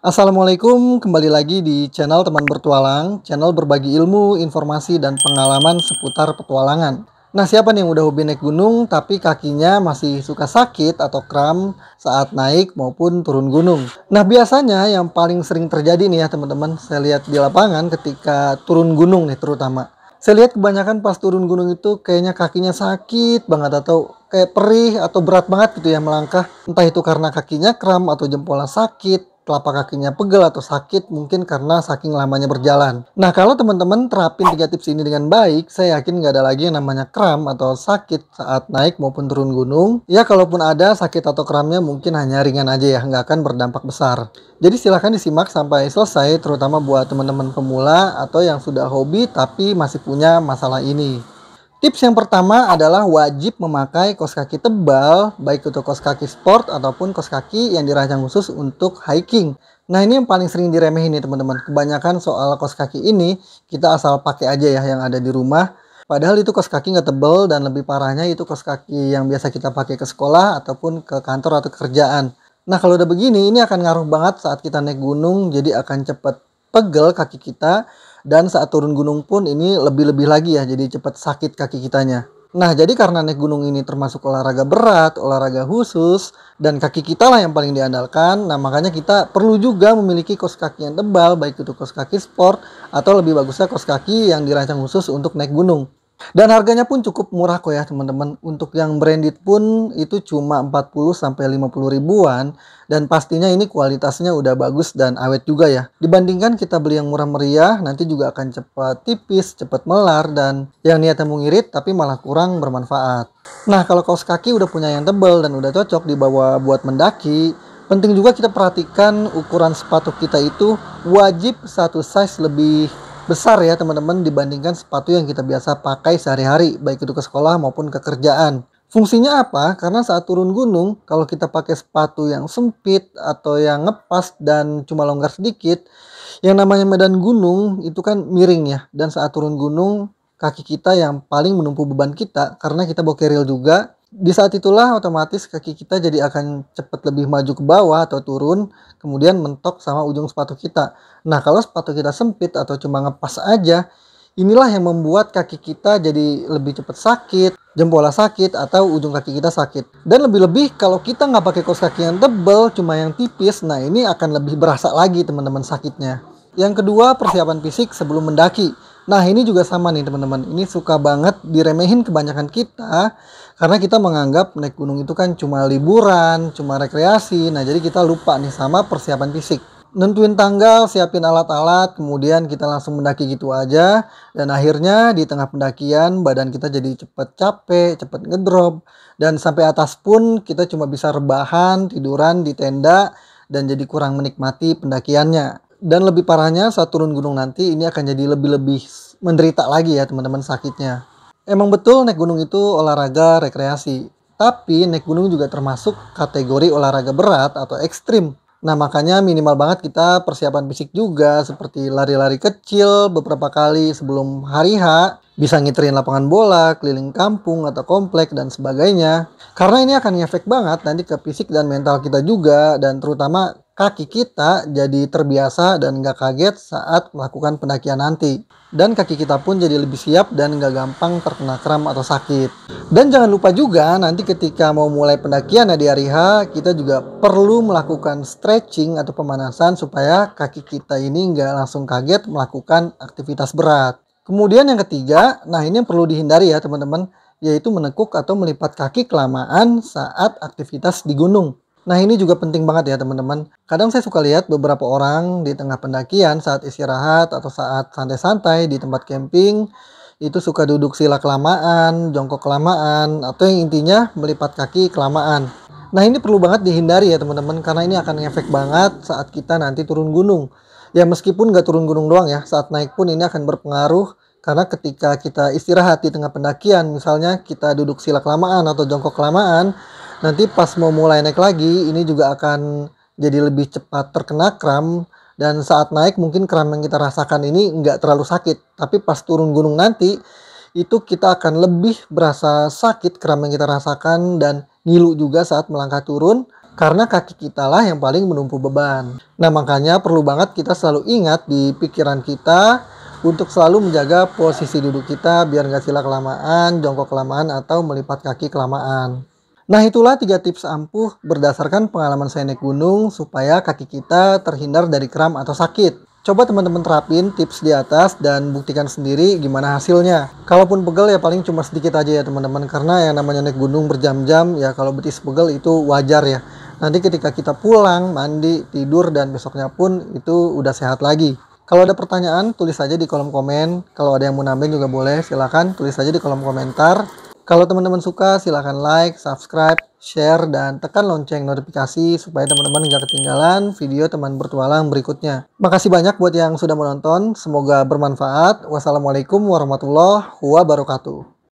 Assalamualaikum, kembali lagi di channel Teman Bertualang, channel berbagi ilmu, informasi, dan pengalaman seputar petualangan. Nah, siapa nih yang udah hobi naik gunung tapi kakinya masih suka sakit atau kram saat naik maupun turun gunung? Nah, biasanya yang paling sering terjadi nih ya teman-teman, saya lihat di lapangan ketika turun gunung nih terutama. Saya lihat kebanyakan pas turun gunung itu kayaknya kakinya sakit banget atau kayak perih atau berat banget gitu ya melangkah. Entah itu karena kakinya kram atau jempolnya sakit, telapak kakinya pegel atau sakit mungkin karena saking lamanya berjalan. Nah, kalau teman-teman terapin 3 tips ini dengan baik, saya yakin nggak ada lagi yang namanya kram atau sakit saat naik maupun turun gunung. Ya, kalaupun ada sakit atau kramnya mungkin hanya ringan aja ya, nggak akan berdampak besar. Jadi silahkan disimak sampai selesai, terutama buat teman-teman pemula atau yang sudah hobi tapi masih punya masalah ini. Tips yang pertama adalah wajib memakai kaos kaki tebal, baik itu kaos kaki sport ataupun kaos kaki yang dirancang khusus untuk hiking. Nah, ini yang paling sering diremehin nih teman-teman. Kebanyakan soal kaos kaki ini kita asal pakai aja ya yang ada di rumah. Padahal itu kaos kaki nggak tebal dan lebih parahnya itu kaos kaki yang biasa kita pakai ke sekolah ataupun ke kantor atau kerjaan. Nah, kalau udah begini ini akan ngaruh banget saat kita naik gunung, jadi akan cepet pegel kaki kita. Dan saat turun gunung pun ini lebih-lebih lagi ya, jadi cepat sakit kaki kitanya. Nah, jadi karena naik gunung ini termasuk olahraga berat, olahraga khusus, dan kaki kita lah yang paling diandalkan. Nah, makanya kita perlu juga memiliki kaos kaki yang tebal, baik itu kaos kaki sport, atau lebih bagusnya kaos kaki yang dirancang khusus untuk naik gunung. Dan harganya pun cukup murah kok ya teman-teman. Untuk yang branded pun itu cuma 40 sampai 50 ribuan. Dan pastinya ini kualitasnya udah bagus dan awet juga ya. Dibandingkan kita beli yang murah meriah, nanti juga akan cepat tipis, cepat melar, dan yang niatnya mau ngirit tapi malah kurang bermanfaat. Nah, kalau kaos kaki udah punya yang tebal dan udah cocok dibawa buat mendaki, penting juga kita perhatikan ukuran sepatu kita itu wajib satu size lebih besar ya teman-teman dibandingkan sepatu yang kita biasa pakai sehari-hari, baik itu ke sekolah maupun ke kerjaan. Fungsinya apa? Karena saat turun gunung, kalau kita pakai sepatu yang sempit atau yang ngepas dan cuma longgar sedikit, yang namanya medan gunung itu kan miring ya. Dan saat turun gunung, kaki kita yang paling menumpuk beban kita karena kita bawa keril juga. Di saat itulah otomatis kaki kita jadi akan cepat lebih maju ke bawah atau turun, kemudian mentok sama ujung sepatu kita. Nah, kalau sepatu kita sempit atau cuma ngepas aja, inilah yang membuat kaki kita jadi lebih cepat sakit, jempolnya sakit, atau ujung kaki kita sakit. Dan lebih-lebih kalau kita nggak pakai kaos kaki yang tebal, cuma yang tipis, nah ini akan lebih berasa lagi teman-teman sakitnya. Yang kedua, persiapan fisik sebelum mendaki. Nah, ini juga sama nih teman-teman. Ini suka banget diremehin kebanyakan kita karena kita menganggap naik gunung itu kan cuma liburan, cuma rekreasi. Nah, jadi kita lupa nih sama persiapan fisik. Nentuin tanggal, siapin alat-alat, kemudian kita langsung mendaki gitu aja. Dan akhirnya di tengah pendakian badan kita jadi cepet capek, cepet ngedrop. Dan sampai atas pun kita cuma bisa rebahan, tiduran di tenda, dan jadi kurang menikmati pendakiannya. Dan lebih parahnya saat turun gunung nanti ini akan jadi lebih-lebih menderita lagi ya teman-teman sakitnya. Emang betul naik gunung itu olahraga rekreasi. Tapi naik gunung juga termasuk kategori olahraga berat atau ekstrim. Nah, makanya minimal banget kita persiapan fisik juga seperti lari-lari kecil beberapa kali sebelum hari H, bisa ngiterin lapangan bola, keliling kampung atau komplek dan sebagainya. Karena ini akan ngefek banget nanti ke fisik dan mental kita juga, dan terutama kaki kita jadi terbiasa dan nggak kaget saat melakukan pendakian nanti. Dan kaki kita pun jadi lebih siap dan nggak gampang terkena kram atau sakit. Dan jangan lupa juga nanti ketika mau mulai pendakian ya di hari H, kita juga perlu melakukan stretching atau pemanasan supaya kaki kita ini nggak langsung kaget melakukan aktivitas berat. Kemudian yang ketiga, nah ini yang perlu dihindari ya teman-teman, yaitu menekuk atau melipat kaki kelamaan saat aktivitas di gunung. Nah, ini juga penting banget ya teman-teman. Kadang saya suka lihat beberapa orang di tengah pendakian saat istirahat atau saat santai-santai di tempat camping itu suka duduk sila kelamaan, jongkok kelamaan, atau yang intinya melipat kaki kelamaan. Nah, ini perlu banget dihindari ya teman-teman karena ini akan ngefek banget saat kita nanti turun gunung. Ya meskipun nggak turun gunung doang ya, saat naik pun ini akan berpengaruh karena ketika kita istirahat di tengah pendakian, misalnya kita duduk sila kelamaan atau jongkok kelamaan, nanti pas mau mulai naik lagi, ini juga akan jadi lebih cepat terkena kram. Dan saat naik mungkin kram yang kita rasakan ini nggak terlalu sakit. Tapi pas turun gunung nanti, itu kita akan lebih berasa sakit kram yang kita rasakan dan ngilu juga saat melangkah turun. Karena kaki kita lah yang paling menumpu beban. Nah, makanya perlu banget kita selalu ingat di pikiran kita untuk selalu menjaga posisi duduk kita biar nggak sila kelamaan, jongkok kelamaan, atau melipat kaki kelamaan. Nah, itulah 3 tips ampuh berdasarkan pengalaman saya naik gunung supaya kaki kita terhindar dari kram atau sakit. Coba teman-teman terapin tips di atas dan buktikan sendiri gimana hasilnya. Kalaupun pegel ya paling cuma sedikit aja ya teman-teman, karena yang namanya naik gunung berjam-jam ya kalau betis pegel itu wajar ya. Nanti ketika kita pulang, mandi, tidur, dan besoknya pun itu udah sehat lagi. Kalau ada pertanyaan, tulis aja di kolom komen. Kalau ada yang mau nambahin juga boleh, silahkan tulis aja di kolom komentar. Kalau teman-teman suka, silahkan like, subscribe, share, dan tekan lonceng notifikasi supaya teman-teman nggak ketinggalan video teman bertualang berikutnya. Makasih banyak buat yang sudah menonton, semoga bermanfaat. Wassalamualaikum warahmatullahi wabarakatuh.